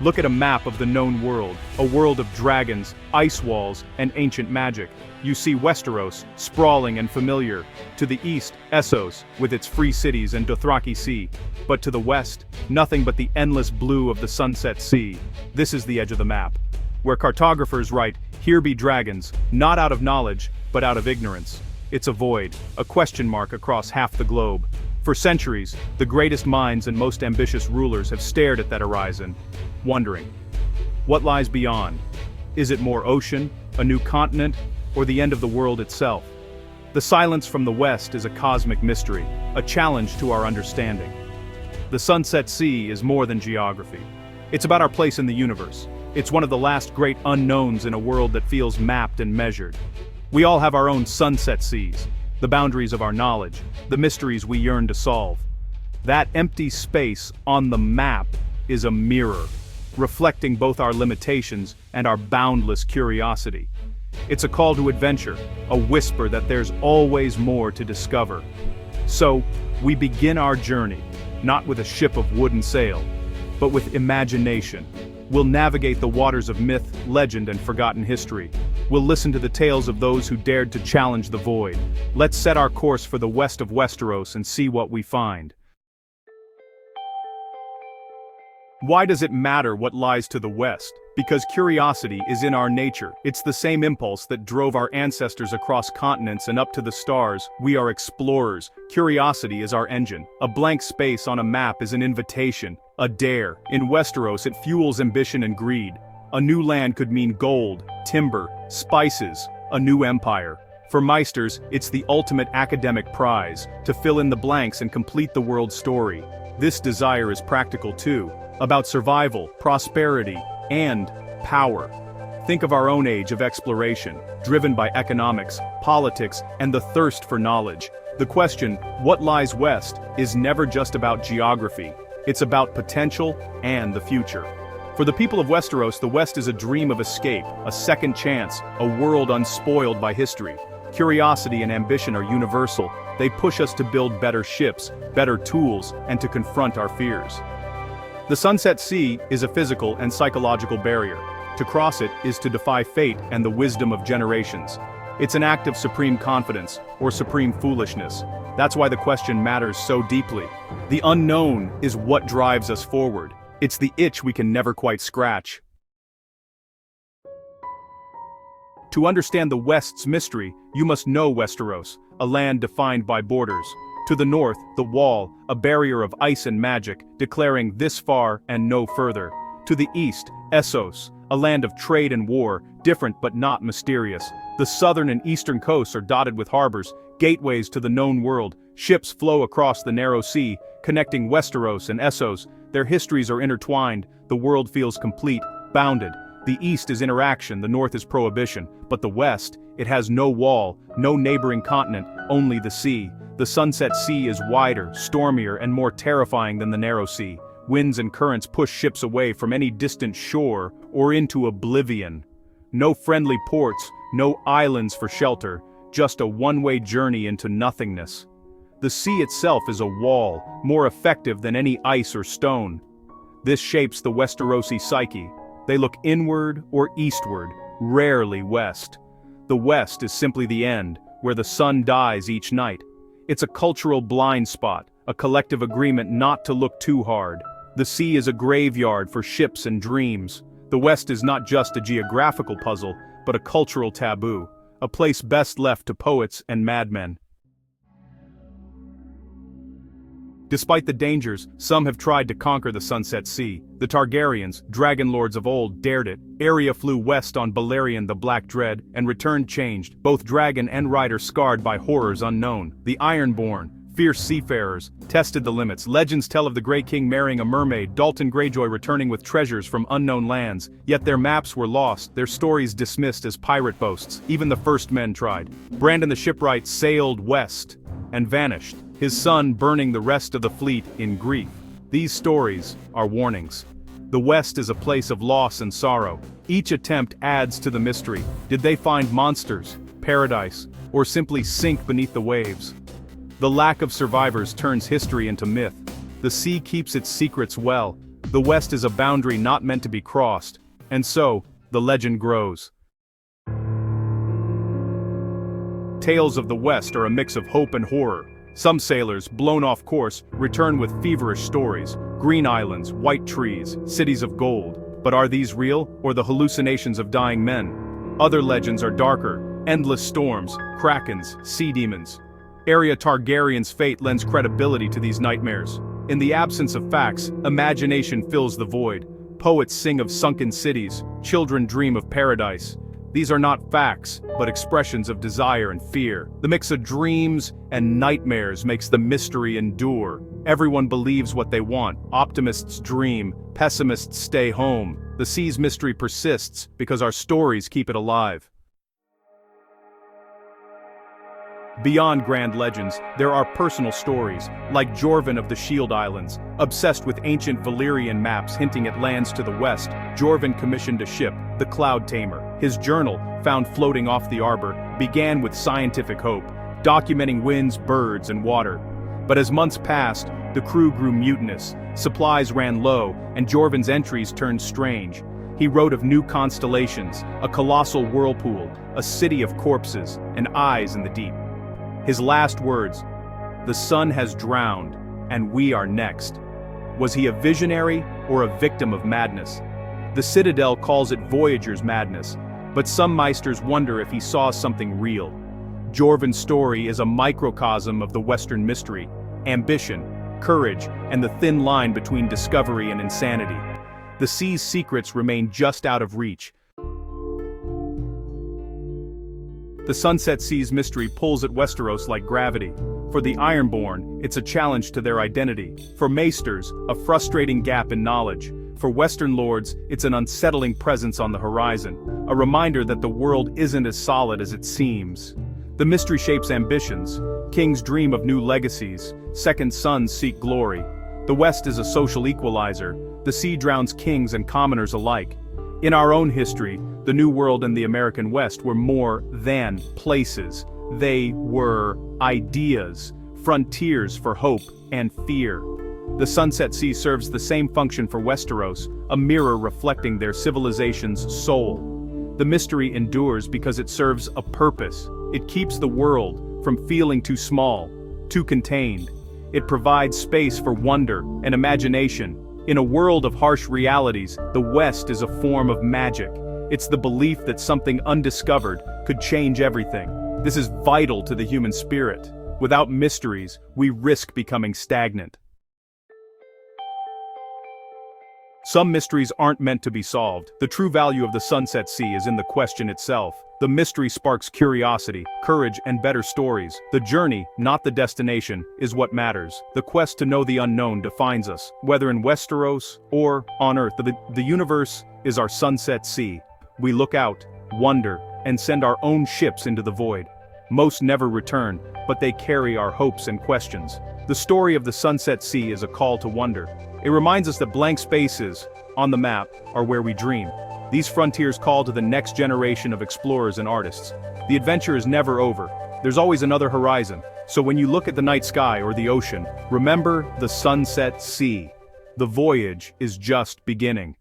Look at a map of the known world, a world of dragons, ice walls, and ancient magic. You see Westeros, sprawling and familiar. To the east, Essos, with its free cities and Dothraki Sea. But to the west, nothing but the endless blue of the Sunset Sea. This is the edge of the map, where cartographers write, "Here be dragons, not out of knowledge, but out of ignorance." It's a void, a question mark across half the globe. For centuries, the greatest minds and most ambitious rulers have stared at that horizon, wondering, what lies beyond? Is it more ocean, a new continent, or the end of the world itself? The silence from the west is a cosmic mystery, a challenge to our understanding. The Sunset Sea is more than geography. It's about our place in the universe. It's one of the last great unknowns in a world that feels mapped and measured. We all have our own sunset seas, the boundaries of our knowledge, the mysteries we yearn to solve. That empty space on the map is a mirror, reflecting both our limitations and our boundless curiosity. It's a call to adventure, a whisper that there's always more to discover. So, we begin our journey, not with a ship of wooden sail, but with imagination. We'll navigate the waters of myth, legend, and forgotten history. We'll listen to the tales of those who dared to challenge the void. Let's set our course for the west of Westeros and see what we find. Why does it matter what lies to the west? Because curiosity is in our nature. It's the same impulse that drove our ancestors across continents and up to the stars. We are explorers. Curiosity is our engine. A blank space on a map is an invitation, a dare. In Westeros, it fuels ambition and greed. A new land could mean gold, timber, spices, a new empire. For Meisters, it's the ultimate academic prize, to fill in the blanks and complete the world's story. This desire is practical too, about survival, prosperity, and power. Think of our own age of exploration, driven by economics, politics, and the thirst for knowledge. The question, what lies west, is never just about geography. It's about potential and the future. For the people of Westeros, the West is a dream of escape, a second chance, a world unspoiled by history. Curiosity and ambition are universal. They push us to build better ships, better tools, and to confront our fears. The Sunset Sea is a physical and psychological barrier. To cross it is to defy fate and the wisdom of generations. It's an act of supreme confidence, or supreme foolishness. That's why the question matters so deeply. The unknown is what drives us forward. It's the itch we can never quite scratch. To understand the West's mystery, you must know Westeros, a land defined by borders. To the north, the Wall, a barrier of ice and magic, declaring this far and no further. To the east, Essos, a land of trade and war, different but not mysterious. The southern and eastern coasts are dotted with harbors, gateways to the known world. Ships flow across the narrow sea, connecting Westeros and Essos. Their histories are intertwined, the world feels complete, bounded. The east is interaction, the north is prohibition. But the west, it has no wall, no neighboring continent, only the sea. The Sunset Sea is wider, stormier, and more terrifying than the narrow sea. Winds and currents push ships away from any distant shore or into oblivion. No friendly ports, no islands for shelter, just a one-way journey into nothingness. The sea itself is a wall, more effective than any ice or stone. This shapes the Westerosi psyche. They look inward or eastward, rarely west. The west is simply the end, where the sun dies each night. It's a cultural blind spot, a collective agreement not to look too hard. The sea is a graveyard for ships and dreams. The West is not just a geographical puzzle, but a cultural taboo, a place best left to poets and madmen. Despite the dangers, some have tried to conquer the Sunset Sea. The Targaryens, dragon lords of old, dared it. Arya flew west on Balerion the Black Dread, and returned changed, both dragon and rider scarred by horrors unknown. The Ironborn, fierce seafarers, tested the limits. Legends tell of the Grey King marrying a mermaid, Dalton Greyjoy returning with treasures from unknown lands. Yet their maps were lost, their stories dismissed as pirate boasts. Even the first men tried. Brandon the Shipwright sailed west and vanished, his son burning the rest of the fleet in grief. These stories are warnings. The West is a place of loss and sorrow. Each attempt adds to the mystery. Did they find monsters, paradise, or simply sink beneath the waves? The lack of survivors turns history into myth. The sea keeps its secrets well, The West is a boundary not meant to be crossed, and so, the legend grows. Tales of the West are a mix of hope and horror. Some sailors, blown off course, return with feverish stories: green islands, white trees, cities of gold. But are these real, or the hallucinations of dying men? Other legends are darker: endless storms, krakens, sea demons. Arya Targaryen's fate lends credibility to these nightmares. In the absence of facts, imagination fills the void. Poets sing of sunken cities, children dream of paradise. These are not facts, but expressions of desire and fear. The mix of dreams and nightmares makes the mystery endure. Everyone believes what they want. Optimists dream, pessimists stay home. The sea's mystery persists because our stories keep it alive. Beyond grand legends, there are personal stories, like Jorvin of the Shield Islands. Obsessed with ancient Valyrian maps hinting at lands to the west, Jorvin commissioned a ship, the Cloud Tamer. His journal, found floating off the arbor, began with scientific hope, documenting winds, birds, and water. But as months passed, the crew grew mutinous, supplies ran low, and Jorvin's entries turned strange. He wrote of new constellations, a colossal whirlpool, a city of corpses, and eyes in the deep. His last words: "The sun has drowned, and we are next." Was he a visionary or a victim of madness? The Citadel calls it Voyager's madness, but some Meisters wonder if he saw something real. Jorvin's story is a microcosm of the Western mystery: ambition, courage, and the thin line between discovery and insanity. The sea's secrets remain just out of reach. The Sunset Sea's mystery pulls at Westeros like gravity. For the Ironborn, it's a challenge to their identity. For Maesters, a frustrating gap in knowledge. For Western lords, it's an unsettling presence on the horizon, a reminder that the world isn't as solid as it seems. The mystery shapes ambitions. Kings dream of new legacies. Second sons seek glory. The West is a social equalizer. The sea drowns kings and commoners alike. In our own history, the New World and the American West were more than places. They were ideas, frontiers for hope and fear. The Sunset Sea serves the same function for Westeros, a mirror reflecting their civilization's soul. The mystery endures because it serves a purpose. It keeps the world from feeling too small, too contained. It provides space for wonder and imagination. In a world of harsh realities, the West is a form of magic. It's the belief that something undiscovered could change everything. This is vital to the human spirit. Without mysteries, we risk becoming stagnant. Some mysteries aren't meant to be solved. The true value of the Sunset Sea is in the question itself. The mystery sparks curiosity, courage, and better stories. The journey, not the destination, is what matters. The quest to know the unknown defines us. Whether in Westeros or on Earth, the universe is our Sunset Sea. We look out, wonder, and send our own ships into the void. Most never return, but they carry our hopes and questions. The story of the Sunset Sea is a call to wonder. It reminds us that blank spaces on the map are where we dream. These frontiers call to the next generation of explorers and artists. The adventure is never over. There's always another horizon. So when you look at the night sky or the ocean, remember the Sunset Sea. The voyage is just beginning.